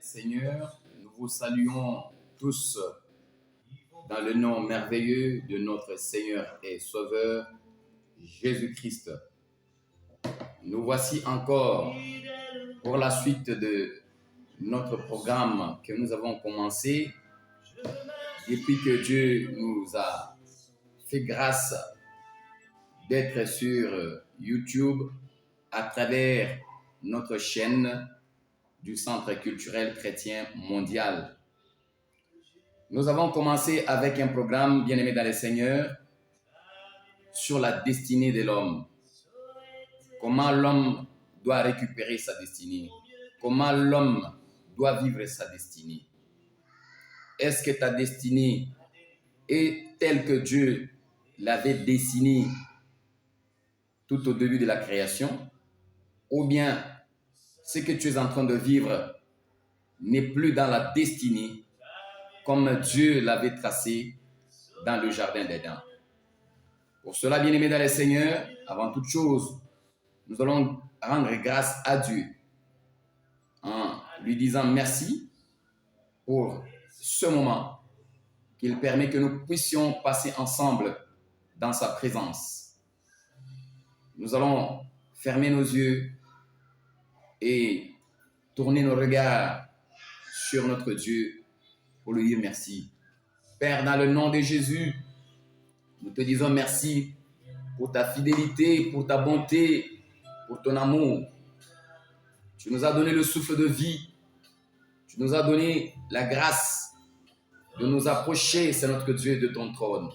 Seigneur, nous vous saluons tous dans le nom merveilleux de notre Seigneur et Sauveur, Jésus-Christ. Nous voici encore pour la suite de notre programme que nous avons commencé depuis que Dieu nous a fait grâce d'être sur YouTube à travers notre chaîne du Centre culturel chrétien mondial. Nous avons commencé avec un programme, bien-aimé dans le Seigneur, sur la destinée de l'homme. Comment l'homme doit récupérer sa destinée. Comment l'homme doit vivre sa destinée. Est-ce que ta destinée est telle que Dieu l'avait dessinée tout au début de la création? Ou bien ce que tu es en train de vivre n'est plus dans la destinée comme Dieu l'avait tracé dans le jardin d'Éden. Pour cela, bien-aimés dans le Seigneur, avant toute chose, nous allons rendre grâce à Dieu en lui disant merci pour ce moment qu'il permet que nous puissions passer ensemble dans sa présence. Nous allons fermer nos yeux et tourner nos regards sur notre Dieu pour lui dire merci. Père, dans le nom de Jésus, nous te disons merci pour ta fidélité, pour ta bonté, pour ton amour. Tu nous as donné le souffle de vie. Tu nous as donné la grâce de nous approcher, c'est notre Dieu, de ton trône.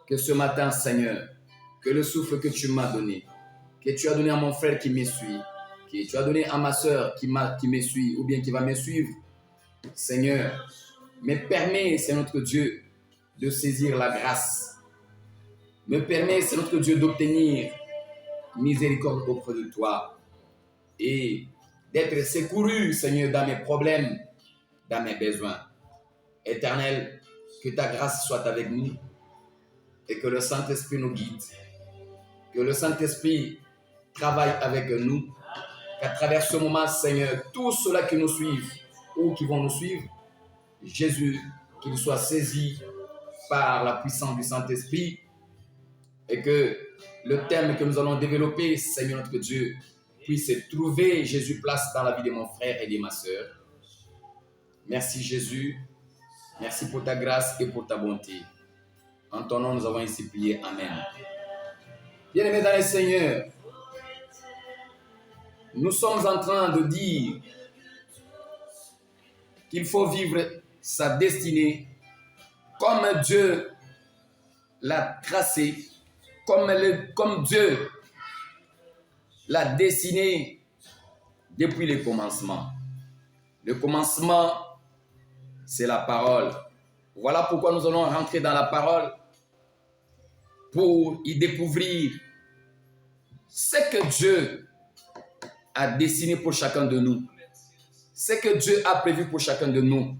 Que ce matin, Seigneur, que le souffle que tu m'as donné, que tu as donné à mon frère qui me suit, que tu as donné à ma soeur qui me suit ou bien qui va me suivre, Seigneur, me permet, c'est notre Dieu, de saisir la grâce. Me permet, c'est notre Dieu, d'obtenir miséricorde auprès de toi et d'être secouru, Seigneur, dans mes problèmes, dans mes besoins. Éternel, que ta grâce soit avec nous et que le Saint-Esprit nous guide. Que le Saint-Esprit travaille avec nous. Qu'à travers ce moment, Seigneur, tous ceux-là qui nous suivent ou qui vont nous suivre, Jésus, qu'il soit saisi par la puissance du Saint-Esprit et que le thème que nous allons développer, Seigneur notre Dieu, puisse trouver Jésus place dans la vie de mon frère et de ma sœur. Merci Jésus, merci pour ta grâce et pour ta bonté. En ton nom, nous avons ainsi prié. Amen. Bien-aimés dans le Seigneur, nous sommes en train de dire qu'il faut vivre sa destinée comme Dieu l'a tracée, comme Dieu l'a dessinée depuis le commencement. Le commencement, c'est la parole. Voilà pourquoi nous allons rentrer dans la parole pour y découvrir ce que Dieu a dessiné pour chacun de nous. Ce que Dieu a prévu pour chacun de nous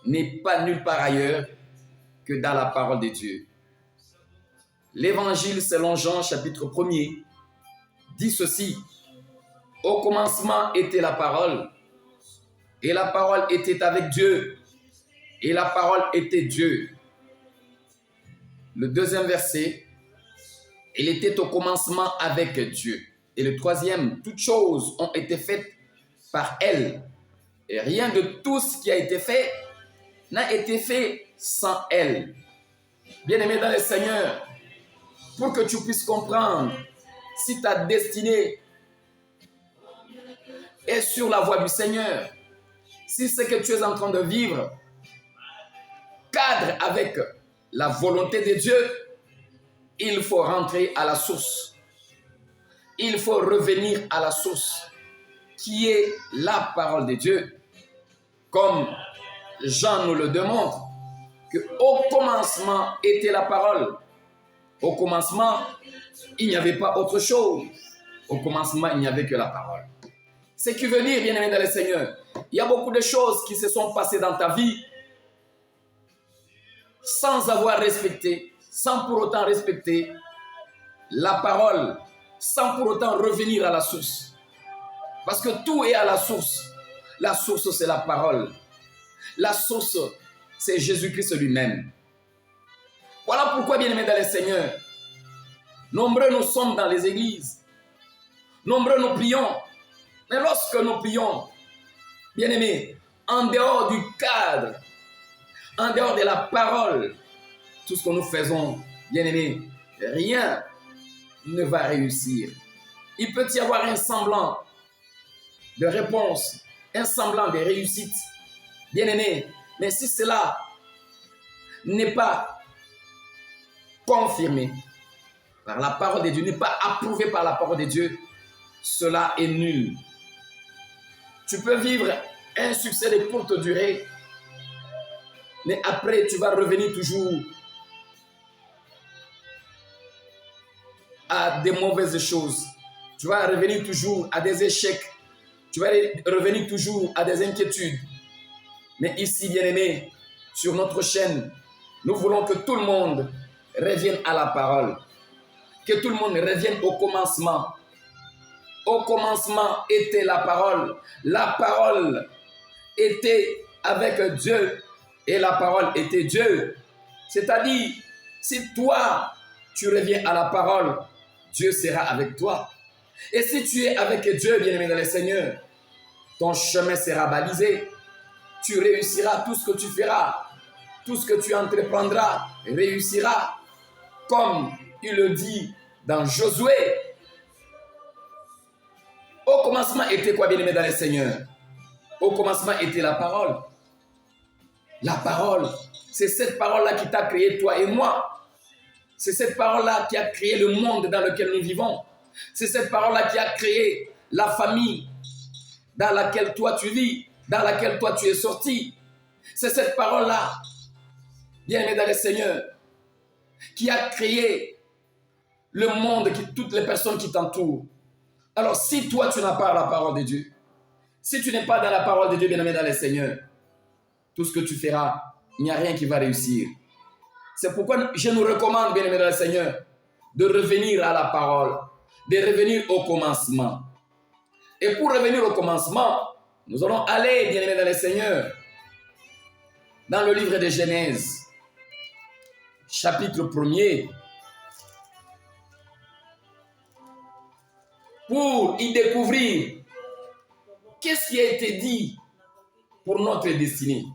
n'est pas nulle part ailleurs que dans la parole de Dieu. L'évangile selon Jean chapitre 1er dit ceci: au commencement était la parole, et la parole était avec Dieu, et la parole était Dieu. Le deuxième verset, il était au commencement avec Dieu. Et le troisième, toutes choses ont été faites par elle. Et rien de tout ce qui a été fait n'a été fait sans elle. Bien-aimé dans le Seigneur, pour que tu puisses comprendre si ta destinée est sur la voie du Seigneur, si ce que tu es en train de vivre cadre avec la volonté de Dieu, il faut rentrer à la source. Il faut revenir à la source qui est la parole de Dieu. Comme Jean nous le démontre, qu'au commencement était la parole. Au commencement, il n'y avait pas autre chose. Au commencement, il n'y avait que la parole. Ce qui veut dire, bien-aimé dans le Seigneur, il y a beaucoup de choses qui se sont passées dans ta vie sans avoir respecté, sans pour autant respecter la parole, sans pour autant revenir à la source. Parce que tout est à la source. La source, c'est la parole. La source, c'est Jésus-Christ lui-même. Voilà pourquoi, bien-aimés dans le Seigneur, nombreux nous sommes dans les églises. Nombreux nous prions. Mais lorsque nous prions, bien-aimés, en dehors du cadre, en dehors de la parole, tout ce que nous faisons, bien-aimés, rien ne va réussir. Il peut y avoir un semblant de réponse, un semblant de réussite, bien-aimés, mais si cela n'est pas confirmé par la parole de Dieu, n'est pas approuvé par la parole de Dieu, cela est nul. Tu peux vivre un succès de courte durée, mais après tu vas revenir toujours à des mauvaises choses. Tu vas revenir toujours à des échecs. Tu vas revenir toujours à des inquiétudes. Mais ici, bien-aimés, sur notre chaîne, nous voulons que tout le monde revienne à la parole. Que tout le monde revienne au commencement. Au commencement était la parole. La parole était avec Dieu et la parole était Dieu. C'est-à-dire, si toi, tu reviens à la parole, Dieu sera avec toi. Et si tu es avec Dieu, bien-aimé dans le Seigneur, ton chemin sera balisé. Tu réussiras tout ce que tu feras. Tout ce que tu entreprendras réussira. Comme il le dit dans Josué. Au commencement était quoi, bien-aimé dans le Seigneur? Au commencement était la parole. La parole, c'est cette parole-là qui t'a créé, toi et moi. C'est cette parole-là qui a créé le monde dans lequel nous vivons. C'est cette parole-là qui a créé la famille dans laquelle toi tu vis, dans laquelle toi tu es sorti. C'est cette parole-là, bien-aimé dans le Seigneur, qui a créé le monde, toutes les personnes qui t'entourent. Alors, si toi tu n'as pas la parole de Dieu, si tu n'es pas dans la parole de Dieu, bien-aimé dans le Seigneur, tout ce que tu feras, il n'y a rien qui va réussir. C'est pourquoi je nous recommande, bien-aimés dans le Seigneur, de revenir à la parole, de revenir au commencement. Et pour revenir au commencement, nous allons aller, bien-aimés dans le Seigneur, dans le livre de Genèse, chapitre 1er, pour y découvrir qu'est-ce qui a été dit pour notre destinée.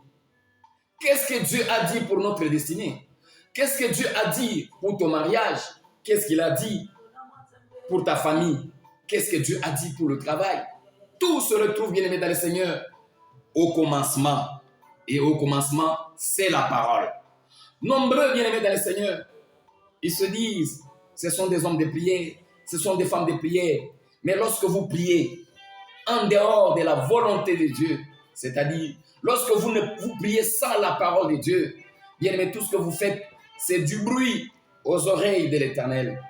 Qu'est-ce que Dieu a dit pour notre destinée? Qu'est-ce que Dieu a dit pour ton mariage? Qu'est-ce qu'il a dit pour ta famille? Qu'est-ce que Dieu a dit pour le travail? Tout se retrouve, bien-aimé dans le Seigneur, au commencement. Et au commencement, c'est la parole. Nombreux, bien-aimés dans le Seigneur, ils se disent, ce sont des hommes de prière, ce sont des femmes de prière. Mais lorsque vous priez en dehors de la volonté de Dieu, c'est-à-dire lorsque vous priez sans la parole de Dieu, bien aimé, tout ce que vous faites, c'est du bruit aux oreilles de l'Éternel.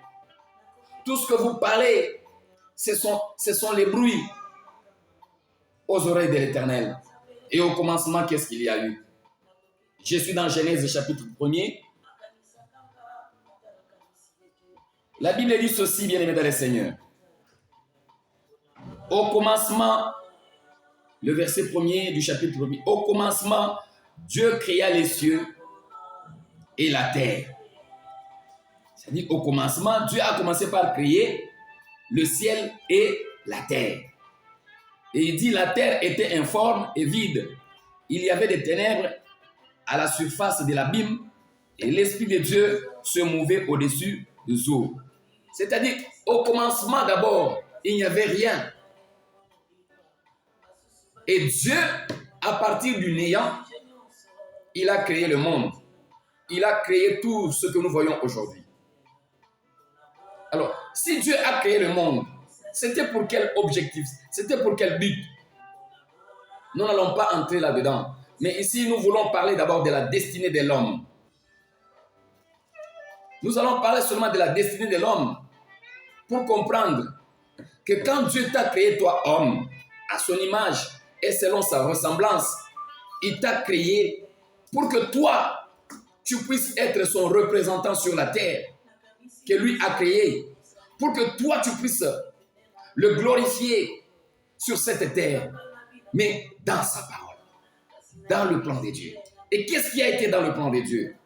Tout ce que vous parlez, ce sont les bruits aux oreilles de l'Éternel. Et au commencement, qu'est-ce qu'il y a eu? Je suis dans Genèse chapitre 1er. La Bible dit ceci, bien aimé dans le Seigneur. Au commencement, le verset 1er du chapitre 1er. Au commencement, Dieu créa les cieux et la terre. C'est-à-dire, au commencement, Dieu a commencé par créer le ciel et la terre. Et il dit, la terre était informe et vide. Il y avait des ténèbres à la surface de l'abîme et l'Esprit de Dieu se mouvait au-dessus des eaux. C'est-à-dire, au commencement d'abord, il n'y avait rien. Et Dieu, à partir du néant, il a créé le monde. Il a créé tout ce que nous voyons aujourd'hui. Alors, si Dieu a créé le monde, c'était pour quel objectif? C'était pour quel but? Nous n'allons pas entrer là-dedans. Mais ici, nous voulons parler d'abord de la destinée de l'homme. Nous allons parler seulement de la destinée de l'homme pour comprendre que quand Dieu t'a créé, toi, homme, à son image et selon sa ressemblance, il t'a créé pour que toi, tu puisses être son représentant sur la terre que lui a créé, pour que toi, tu puisses le glorifier sur cette terre. mais dans sa parole, dans le plan de Dieu. Et qu'est-ce qui a été dans le plan de Dieu?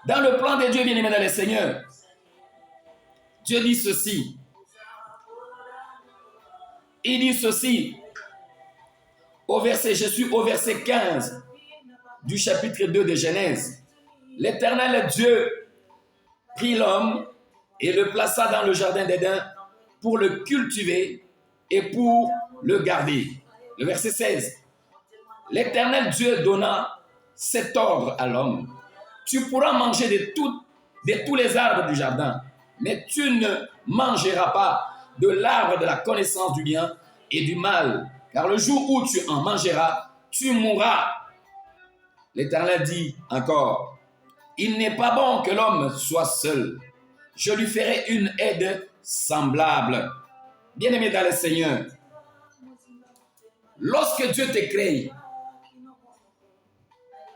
Dans le plan de Dieu, bien-aimé dans le Seigneur, Dieu dit ceci. Il dit ceci je suis au verset 15 du chapitre 2 de Genèse. L'Éternel Dieu prit l'homme et le plaça dans le jardin d'Éden pour le cultiver et pour le garder. Le verset 16. L'Éternel Dieu donna cet ordre à l'homme. Tu pourras manger de tous les arbres du jardin, mais tu ne mangeras pas de l'arbre de la connaissance du bien et du mal, car le jour où tu en mangeras, tu mourras. L'Éternel dit encore, il n'est pas bon que l'homme soit seul. Je lui ferai une aide semblable. Bien-aimé dans le Seigneur, lorsque Dieu te crée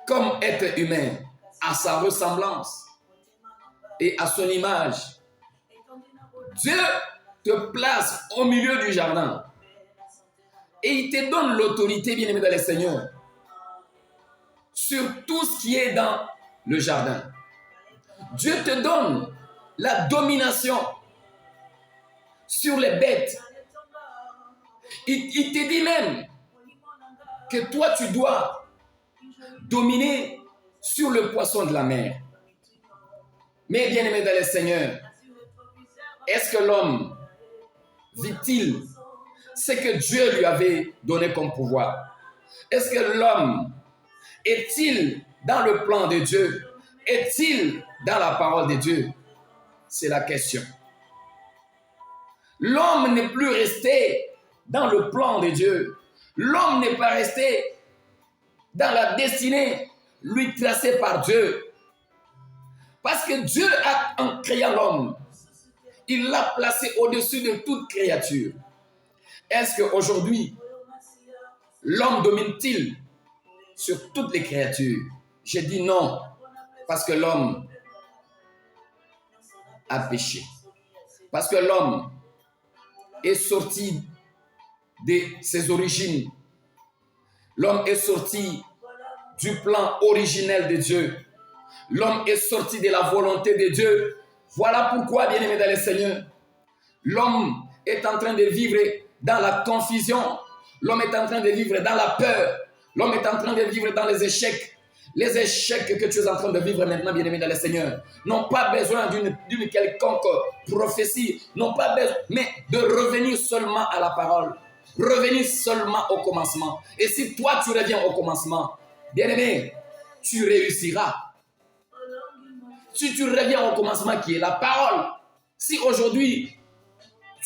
comme être humain, à sa ressemblance et à son image, Dieu te place au milieu du jardin et il te donne l'autorité, bien-aimé dans le Seigneur, sur tout ce qui est dans le jardin. Dieu te donne la domination sur les bêtes. Il te dit même que toi, tu dois dominer sur le poisson de la mer. Mais bien-aimé dans le Seigneur, est-ce que l'homme vit-il ce que Dieu lui avait donné comme pouvoir? Est-ce que l'homme est-il dans le plan de Dieu? Est-il dans la parole de Dieu? C'est la question. L'homme n'est plus resté dans le plan de Dieu. L'homme n'est pas resté dans la destinée lui tracée par Dieu. Parce que Dieu, en créant l'homme, il l'a placé au-dessus de toute créature. Est-ce qu'aujourd'hui, l'homme domine-t-il sur toutes les créatures? Je dis non, parce que l'homme a péché. Parce que l'homme est sorti de ses origines. L'homme est sorti du plan originel de Dieu. L'homme est sorti de la volonté de Dieu. Voilà pourquoi, bien-aimé dans le Seigneur, l'homme est en train de vivre dans la confusion. L'homme est en train de vivre dans la peur. L'homme est en train de vivre dans les échecs. Les échecs que tu es en train de vivre maintenant, bien-aimé dans le Seigneur, n'ont pas besoin d'une quelconque prophétie, n'ont pas besoin, mais de revenir seulement à la parole. Revenir seulement au commencement. Et si toi, tu reviens au commencement, bien-aimé, tu réussiras. Si tu reviens au commencement qui est la parole, si aujourd'hui,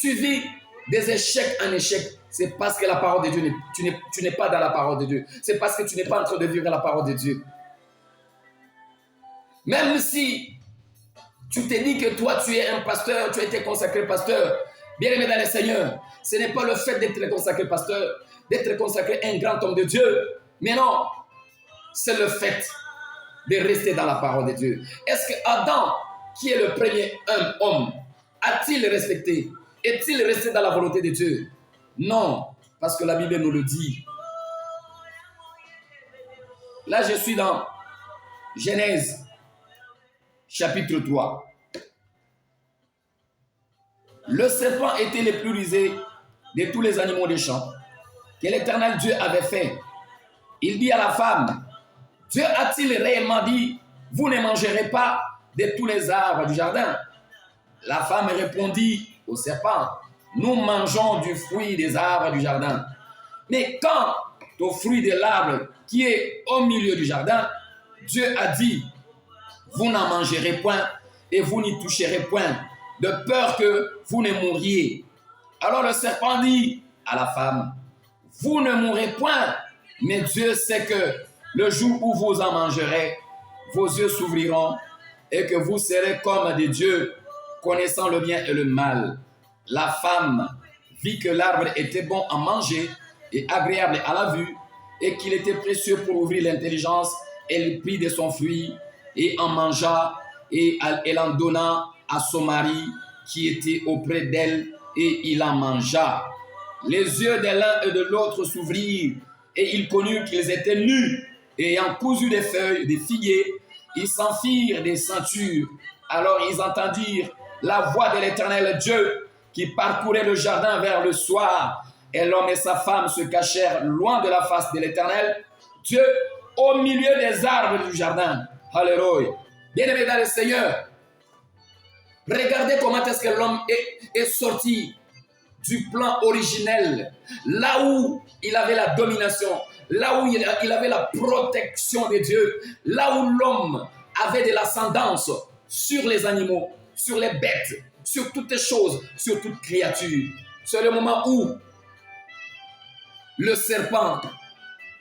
tu vis des échecs en échec, c'est parce que la parole de Dieu, tu n'es pas dans la parole de Dieu. C'est parce que tu n'es pas en train de vivre la parole de Dieu. Même si tu te dis que toi, tu es un pasteur, tu as été consacré pasteur, bien-aimé dans le Seigneur, ce n'est pas le fait d'être consacré pasteur, d'être consacré un grand homme de Dieu, mais non, c'est le fait de rester dans la parole de Dieu. Est-ce que Adam, qui est le premier homme, a-t-il respecté? Est-il resté dans la volonté de Dieu? Non, parce que la Bible nous le dit. Là, je suis dans Genèse, chapitre 3. Le serpent était le plus rusé de tous les animaux des champs que l'Éternel Dieu avait fait. Il dit à la femme, Dieu a-t-il réellement dit, vous ne mangerez pas de tous les arbres du jardin? La femme répondit au serpent, nous mangeons du fruit des arbres du jardin. Mais quant au fruit de l'arbre qui est au milieu du jardin, Dieu a dit, vous n'en mangerez point et vous n'y toucherez point, de peur que vous ne mouriez. Alors le serpent dit à la femme, vous ne mourrez point, mais Dieu sait que le jour où vous en mangerez, vos yeux s'ouvriront et que vous serez comme des dieux, connaissant le bien et le mal. La femme vit que l'arbre était bon à manger et agréable à la vue et qu'il était précieux pour ouvrir l'intelligence. Elle prit de son fruit et en mangea et elle en donna à son mari qui était auprès d'elle et il en mangea. Les yeux de l'un et de l'autre s'ouvrirent, et ils connurent qu'ils étaient nus, et ayant cousu des feuilles, des figuiers, ils s'en firent des ceintures. Alors ils entendirent la voix de l'Éternel Dieu qui parcourait le jardin vers le soir, et l'homme et sa femme se cachèrent loin de la face de l'Éternel Dieu, au milieu des arbres du jardin. Alléluia. Bien-aimés dans le Seigneur, regardez comment est-ce que l'homme est sorti du plan originel, là où il avait la domination, là où il avait la protection de Dieu, là où l'homme avait de l'ascendance sur les animaux, sur les bêtes, sur toutes les choses, sur toute créature. C'est le moment où le serpent,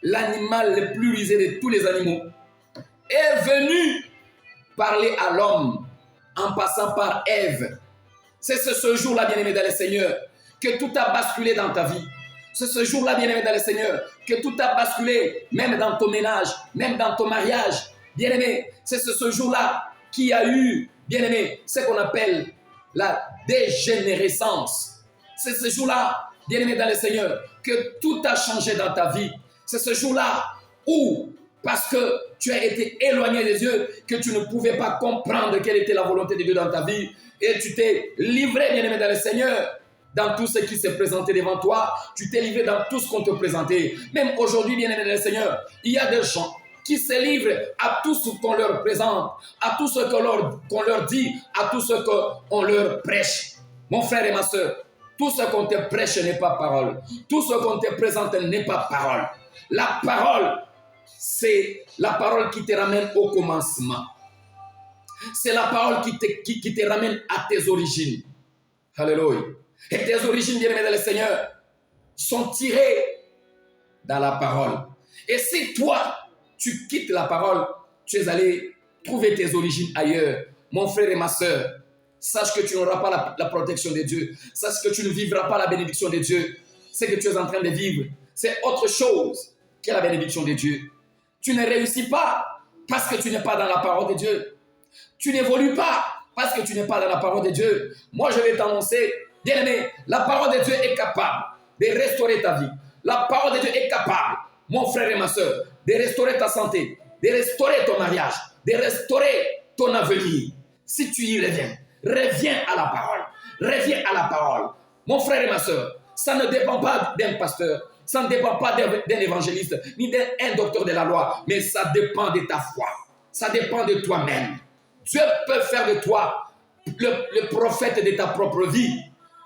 l'animal le plus rusé de tous les animaux, est venu parler à l'homme en passant par Ève. C'est ce jour-là, bien-aimé dans le Seigneur, que tout a basculé dans ta vie. C'est ce jour-là, bien-aimé dans le Seigneur, que tout a basculé, même dans ton ménage, même dans ton mariage. Bien-aimé, c'est ce jour-là qu'il y a eu, bien-aimé, ce qu'on appelle la dégénérescence. C'est ce jour-là, bien-aimé dans le Seigneur, que tout a changé dans ta vie. C'est ce jour-là où, parce que tu as été éloigné des Dieu, que tu ne pouvais pas comprendre quelle était la volonté de Dieu dans ta vie, et tu t'es livré, bien-aimé dans le Seigneur, dans tout ce qui s'est présenté devant toi, tu t'es livré dans tout ce qu'on te présentait. Même aujourd'hui, bien-aimé dans le Seigneur, il y a des gens qui se livrent à tout ce qu'on leur présente, à tout ce qu'on leur dit, à tout ce qu'on leur prêche. Mon frère et ma soeur, tout ce qu'on te prêche n'est pas parole. Tout ce qu'on te présente n'est pas parole. La parole, c'est la parole qui te ramène au commencement. C'est la parole qui te ramène à tes origines. Alléluia. Et tes origines, bien-aimés dans le Seigneur, sont tirées dans la parole. Et si toi, tu quittes la parole, tu es allé trouver tes origines ailleurs. Mon frère et ma soeur, sache que tu n'auras pas la protection de Dieu. Sache que tu ne vivras pas la bénédiction de Dieu. Ce que tu es en train de vivre, c'est autre chose que la bénédiction de Dieu. Tu ne réussis pas parce que tu n'es pas dans la parole de Dieu. Tu n'évolues pas parce que tu n'es pas dans la parole de Dieu. Moi, je vais t'annoncer, bien-aimé, la parole de Dieu est capable de restaurer ta vie. La parole de Dieu est capable, mon frère et ma soeur, de restaurer ta santé, de restaurer ton mariage, de restaurer ton avenir. Si tu y reviens, reviens à la parole. Reviens à la parole. Mon frère et ma soeur, ça ne dépend pas d'un pasteur, ça ne dépend pas d'un évangéliste, ni d'un docteur de la loi, mais ça dépend de ta foi. Ça dépend de toi-même. Dieu peut faire de toi le prophète de ta propre vie,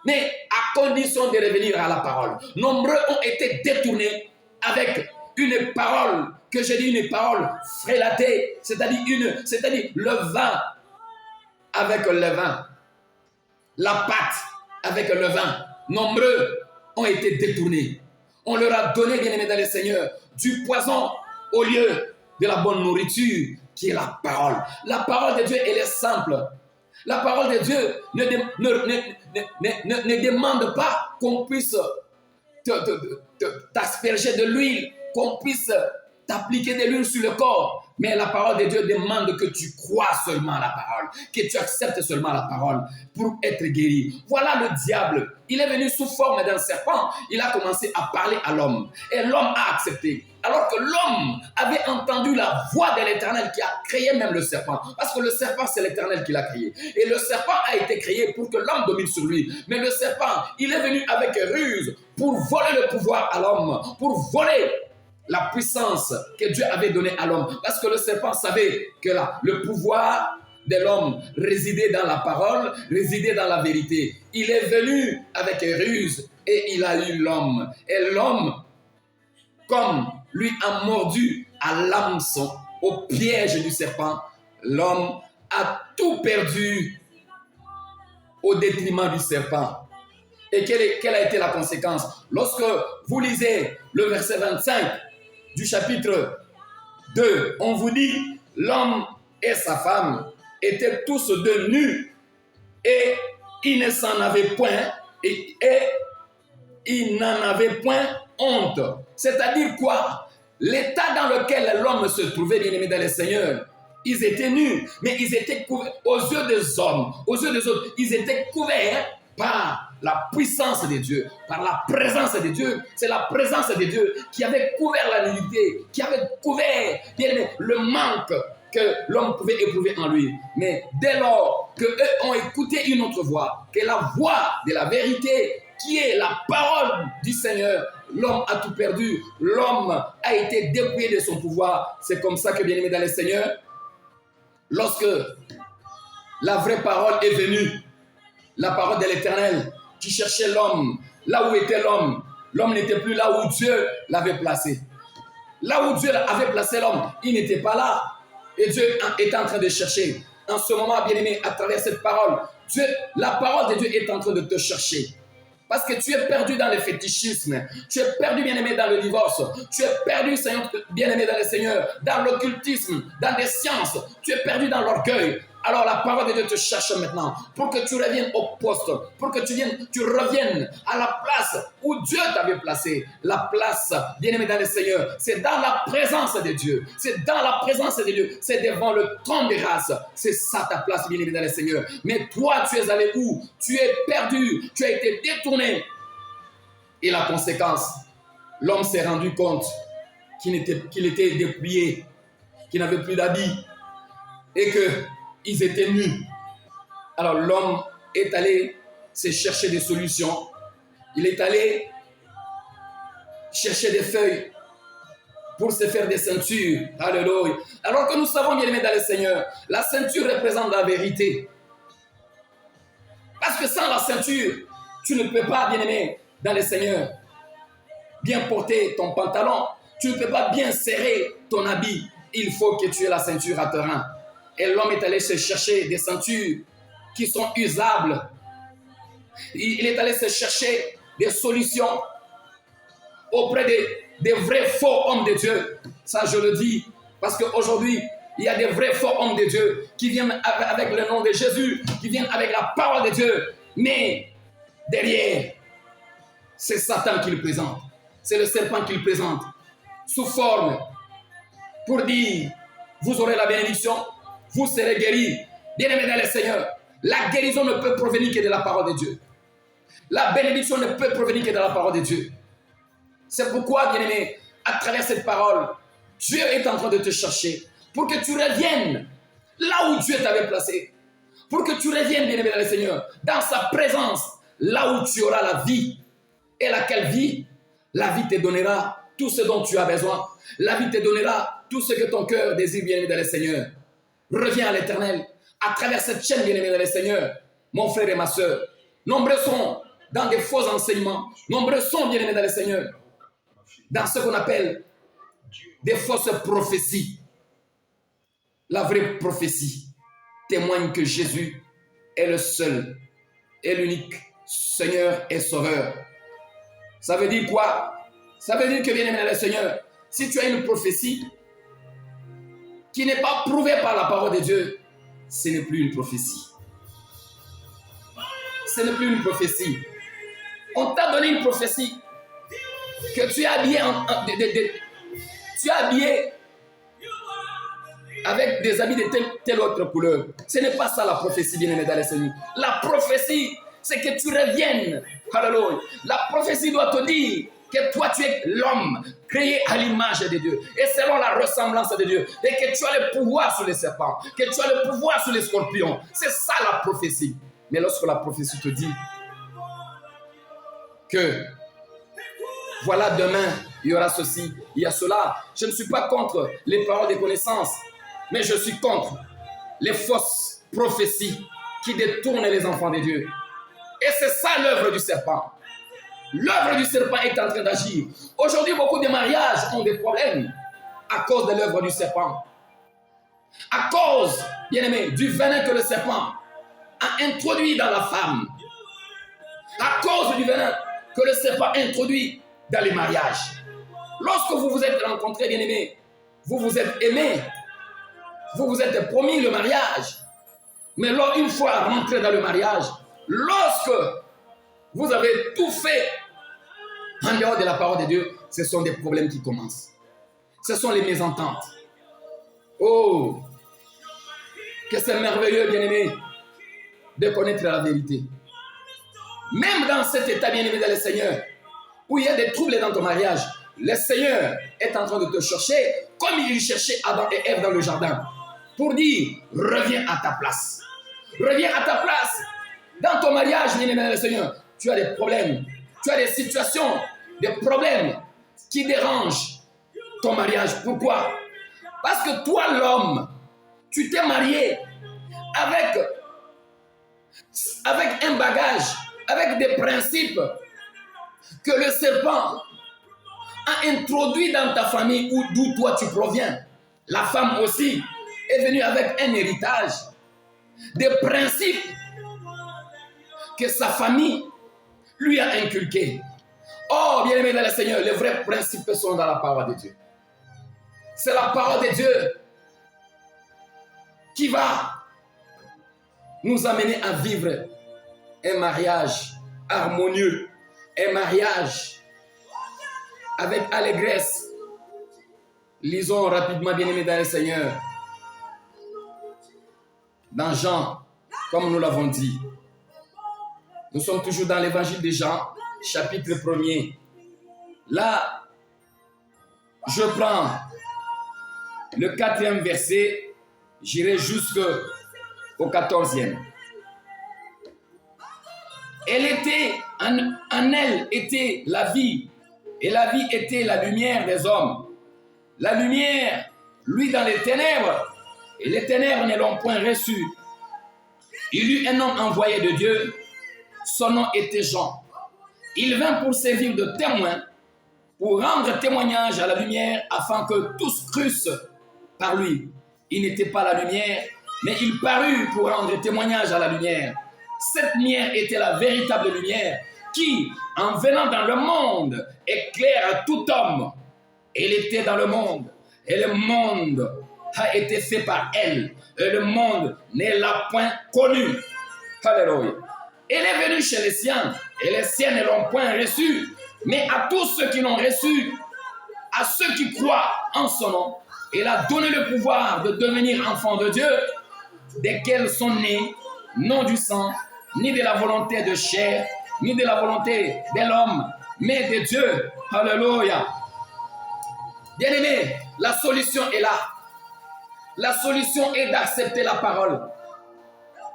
mais à condition de revenir à la parole. Nombreux ont été détournés avec une parole, que j'ai dit une parole frélatée, c'est-à-dire le vin avec le vin, la pâte avec le vin. Nombreux ont été détournés. On leur a donné, bien-aimés dans le Seigneur, du poison au lieu de la bonne nourriture qui est la parole. La parole de Dieu, elle est simple. La parole de Dieu ne demande pas qu'on puisse t'asperger de l'huile, qu'on puisse t'appliquer de l'huile sur le corps. Mais la parole de Dieu demande que tu crois seulement à la parole, que tu acceptes seulement la parole pour être guéri. Voilà le diable. Il est venu sous forme d'un serpent. Il a commencé à parler à l'homme. Et l'homme a accepté. Alors que l'homme avait entendu la voix de l'Éternel qui a créé même le serpent. Parce que le serpent, c'est l'Éternel qui l'a créé. Et le serpent a été créé pour que l'homme domine sur lui. Mais le serpent, il est venu avec ruse pour voler le pouvoir à l'homme, pour voler la puissance que Dieu avait donnée à l'homme. Parce que le serpent savait que le pouvoir de l'homme résidait dans la parole, résidait dans la vérité. Il est venu avec ruse et il a eu l'homme. Et l'homme, comme lui a mordu à l'hameçon, au piège du serpent, l'homme a tout perdu au détriment du serpent. Et quelle a été la conséquence? Lorsque vous lisez le verset 25 du chapitre 2, on vous dit, l'homme et sa femme étaient tous deux nus et ils ne s'en avaient point et ils n'en avaient point honte. C'est-à-dire quoi? L'état dans lequel l'homme se trouvait, bien-aimé dans le Seigneur, ils étaient nus, mais ils étaient couverts aux yeux des hommes, aux yeux des autres, ils étaient couverts par la puissance de Dieu, par la présence de Dieu. C'est la présence de Dieu qui avait couvert la nudité, qui avait couvert, bien aimé, le manque que l'homme pouvait éprouver en lui. Mais dès lors qu'eux ont écouté une autre voix, que la voix de la vérité, qui est la parole du Seigneur, l'homme a tout perdu. L'homme a été dépouillé de son pouvoir. C'est comme ça que, bien aimé dans le Seigneur, lorsque la vraie parole est venue, la parole de l'Éternel, qui cherchait l'homme, là où était l'homme, l'homme n'était plus là où Dieu l'avait placé. Là où Dieu avait placé l'homme, il n'était pas là. Et Dieu est en train de chercher. En ce moment, bien aimé, à travers cette parole, Dieu, la parole de Dieu est en train de te chercher. Parce que tu es perdu dans le fétichisme. Tu es perdu, bien-aimé, dans le divorce. Tu es perdu, Seigneur, bien-aimé, dans le Seigneur, dans l'occultisme, dans les sciences. Tu es perdu dans l'orgueil. Alors la parole de Dieu te cherche maintenant pour que tu reviennes au poste, pour que tu reviennes à la place où Dieu t'avait placé. La place, bien-aimé dans le Seigneur, c'est dans la présence de Dieu. C'est dans la présence de Dieu. C'est devant le trône de grâce. C'est ça ta place, bien-aimé dans le Seigneur. Mais toi, tu es allé où? Tu es perdu. Tu as été détourné. Et la conséquence, l'homme s'est rendu compte qu'il était dépouillé, qu'il n'avait plus d'habits et qu'ils étaient nus. Alors l'homme est allé se chercher des solutions. Il est allé chercher des feuilles pour se faire des ceintures. Alléluia. Alors que nous savons, bien aimés dans le Seigneur, la ceinture représente la vérité. Parce que sans la ceinture, tu ne peux pas, bien aimé dans le Seigneur, bien porter ton pantalon. Tu ne peux pas bien serrer ton habit. Il faut que tu aies la ceinture à tes reins. Et l'homme est allé se chercher des ceintures qui sont usables. Il est allé se chercher des solutions auprès des vrais faux hommes de Dieu. Ça, je le dis parce qu'aujourd'hui, il y a des vrais faux hommes de Dieu qui viennent avec le nom de Jésus, qui viennent avec la parole de Dieu. Mais derrière, c'est Satan qui le présente. C'est le serpent qui le présente sous forme pour dire, vous aurez la bénédiction, vous serez guéris. Bien-aimés dans le Seigneur, la guérison ne peut provenir que de la parole de Dieu. La bénédiction ne peut provenir que de la parole de Dieu. C'est pourquoi, bien-aimé, à travers cette parole, Dieu est en train de te chercher pour que tu reviennes là où Dieu t'avait placé. Pour que tu reviennes, bien-aimé dans le Seigneur, dans sa présence, là où tu auras la vie. Et laquelle vie? La vie te donnera tout ce dont tu as besoin. La vie te donnera tout ce que ton cœur désire, bien-aimé dans le Seigneur. Reviens à l'Éternel. À travers cette chaîne, bien-aimé dans le Seigneur, mon frère et ma soeur, nombreux sont dans des faux enseignements. Nombreux sont, bien-aimés dans le Seigneur, dans ce qu'on appelle des fausses prophéties. La vraie prophétie témoigne que Jésus est le seul et l'unique Seigneur et Sauveur. Ça veut dire quoi? Ça veut dire que, bien-aimé dans le Seigneur, si tu as une prophétie qui n'est pas prouvée par la parole de Dieu, ce n'est plus une prophétie. Ce n'est plus une prophétie. On t'a donné une prophétie que tu as habillé, tu as habillé avec des habits de telle autre couleur. Ce n'est pas ça la prophétie, bien-aimé dans le Seigneur. La prophétie, c'est que tu reviennes. Alléluia. La prophétie doit te dire que toi tu es l'homme créé à l'image de Dieu et selon la ressemblance de Dieu, et que tu as le pouvoir sur les serpents, que tu as le pouvoir sur les scorpions. C'est ça la prophétie. Mais lorsque la prophétie te dit que voilà, demain il y aura ceci, il y a cela, je ne suis pas contre les paroles de connaissance, mais je suis contre les fausses prophéties qui détournent les enfants de Dieu. Et c'est ça l'œuvre du serpent. L'œuvre du serpent est en train d'agir. Aujourd'hui, beaucoup de mariages ont des problèmes à cause de l'œuvre du serpent. À cause, bien aimé, du venin que le serpent a introduit dans la femme. À cause du venin que le serpent a introduit dans les mariages. Lorsque vous vous êtes rencontrés, bien aimé, vous vous êtes aimés, vous vous êtes promis le mariage. Mais une fois rentré dans le mariage, lorsque vous avez tout fait en dehors de la parole de Dieu, ce sont des problèmes qui commencent. Ce sont les mésententes. Oh, que c'est merveilleux, bien-aimé, de connaître la vérité. Même dans cet état bien-aimé dans le Seigneur, où il y a des troubles dans ton mariage, le Seigneur est en train de te chercher comme il cherchait Adam et Ève dans le jardin pour dire, reviens à ta place. Reviens à ta place. Dans ton mariage, bien-aimé dans le Seigneur, tu as des problèmes, tu as des situations, des problèmes qui dérangent ton mariage. Pourquoi? Parce que toi, l'homme, tu t'es marié avec un bagage, avec des principes que le serpent a introduit dans ta famille d'où toi tu proviens. La femme aussi est venue avec un héritage, des principes que sa famille lui a inculqués. Oh, bien-aimé dans le Seigneur, les vrais principes sont dans la parole de Dieu. C'est la parole de Dieu qui va nous amener à vivre un mariage harmonieux, un mariage avec allégresse. Lisons rapidement, bien-aimés dans le Seigneur, dans Jean, comme nous l'avons dit. Nous sommes toujours dans l'évangile de Jean, chapitre 1er. Là, je prends le 4e verset, j'irai jusqu'au 14e. En elle était la vie, et la vie était la lumière des hommes. La lumière, lui, dans les ténèbres, et les ténèbres ne l'ont point reçu. Il eut un homme envoyé de Dieu, son nom était Jean. Il vint pour servir de témoin, pour rendre témoignage à la lumière, afin que tous crussent par lui. Il n'était pas la lumière, mais il parut pour rendre témoignage à la lumière. Cette lumière était la véritable lumière, qui, en venant dans le monde, éclaire à tout homme. Elle était dans le monde, et le monde a été fait par elle, et le monde ne l'a point connue. Alléluia. Elle est venue chez les siens, et les siens ne l'ont point reçue. Mais à tous ceux qui l'ont reçue, à ceux qui croient en son nom, elle a donné le pouvoir de devenir enfants de Dieu, desquels sont nés, non du sang, ni de la volonté de chair, ni de la volonté de l'homme, mais de Dieu. Alléluia. Bien-aimés, la solution est là. La solution est d'accepter la parole.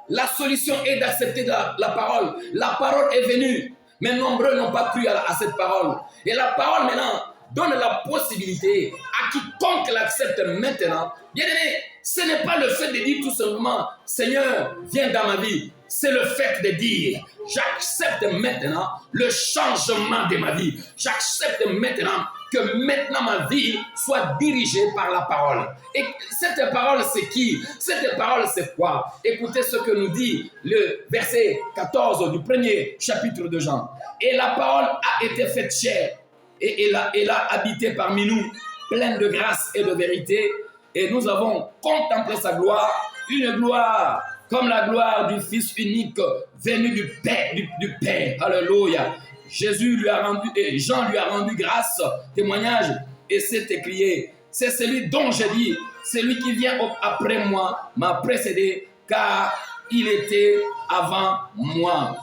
La solution est d'accepter la parole. La parole est venue, mais nombreux n'ont pas cru à cette parole. Et la parole maintenant donne la possibilité à quiconque l'accepte maintenant. Bien-aimé, ce n'est pas le fait de dire tout simplement, Seigneur, viens dans ma vie. C'est le fait de dire, j'accepte maintenant le changement de ma vie. J'accepte maintenant que maintenant ma vie soit dirigée par la parole. Et cette parole, c'est qui? Cette parole, c'est quoi? Écoutez ce que nous dit le verset 14 du premier chapitre de Jean. Et la parole a été faite chair, et elle a habité parmi nous, pleine de grâce et de vérité. Et nous avons contemplé sa gloire, une gloire comme la gloire du Fils unique venu du Père. Alléluia. Jésus lui a rendu, et Jean lui a rendu grâce, témoignage, et s'est écrié, c'est celui dont j'ai dit, celui qui vient après moi m'a précédé, car il était avant moi.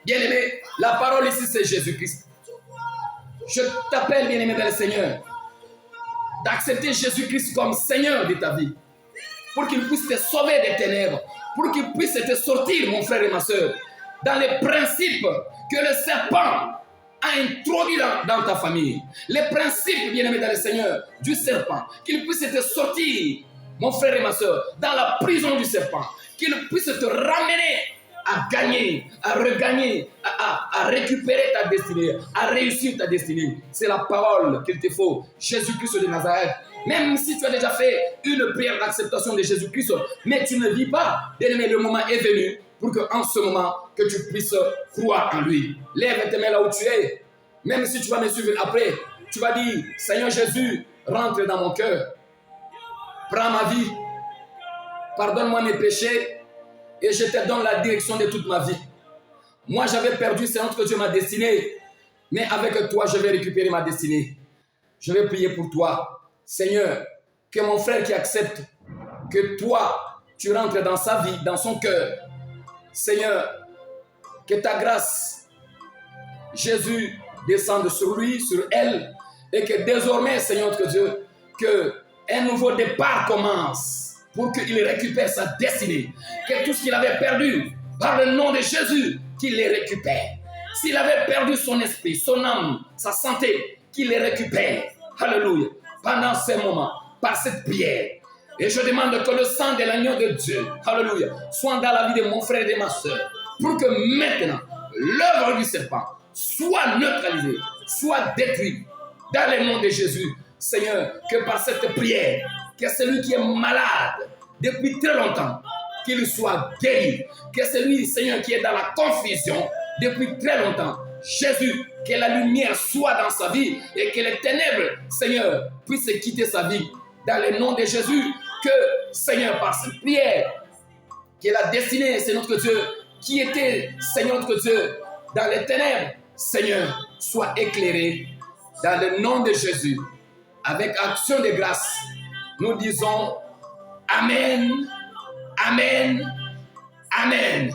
Bien-aimé, la parole ici c'est Jésus-Christ. Je t'appelle, bien-aimé dans le Seigneur, d'accepter Jésus-Christ comme Seigneur de ta vie, pour qu'il puisse te sauver des ténèbres, pour qu'il puisse te sortir, mon frère et ma soeur, dans les principes que le serpent a introduits dans ta famille. Les principes, bien-aimés dans le Seigneur, du serpent, qu'il puisse te sortir, mon frère et ma soeur, dans la prison du serpent, qu'il puisse te ramener à gagner, à regagner, à récupérer ta destinée, à réussir ta destinée. C'est la parole qu'il te faut, Jésus-Christ de Nazareth. Même si tu as déjà fait une prière d'acceptation de Jésus-Christ, mais tu ne vis pas, bien-aimé, le moment est venu pour qu'en ce moment, que tu puisses croire en lui. Lève tes mains là où tu es. Même si tu vas me suivre après, tu vas dire, Seigneur Jésus, rentre dans mon cœur. Prends ma vie. Pardonne-moi mes péchés et je te donne la direction de toute ma vie. Moi, j'avais perdu, c'est entre Dieu ma destinée. Mais avec toi, je vais récupérer ma destinée. Je vais prier pour toi. Seigneur, que mon frère qui accepte que toi, tu rentres dans sa vie, dans son cœur. Seigneur, Que ta grâce, Jésus, descende sur lui, sur elle, et que désormais, Seigneur notre Dieu, qu'un nouveau départ commence pour qu'il récupère sa destinée. Que tout ce qu'il avait perdu, par le nom de Jésus, qu'il les récupère. S'il avait perdu son esprit, son âme, sa santé, qu'il les récupère. Alléluia. Pendant ces moments, par cette prière. Et je demande que le sang de l'agneau de Dieu, alléluia, soit dans la vie de mon frère et de ma soeur, pour que maintenant, l'œuvre du serpent soit neutralisée, soit détruite, dans le nom de Jésus. Seigneur, que par cette prière, que celui qui est malade depuis très longtemps, qu'il soit guéri. Que celui, Seigneur, qui est dans la confusion depuis très longtemps, Jésus, que la lumière soit dans sa vie et que les ténèbres, Seigneur, puissent quitter sa vie. Dans le nom de Jésus, que, Seigneur, par cette prière, que la destinée, c'est notre Dieu, qui était, Seigneur, notre Dieu, dans les ténèbres, Seigneur, soit éclairée. Dans le nom de Jésus, avec action de grâce, nous disons Amen, Amen, Amen.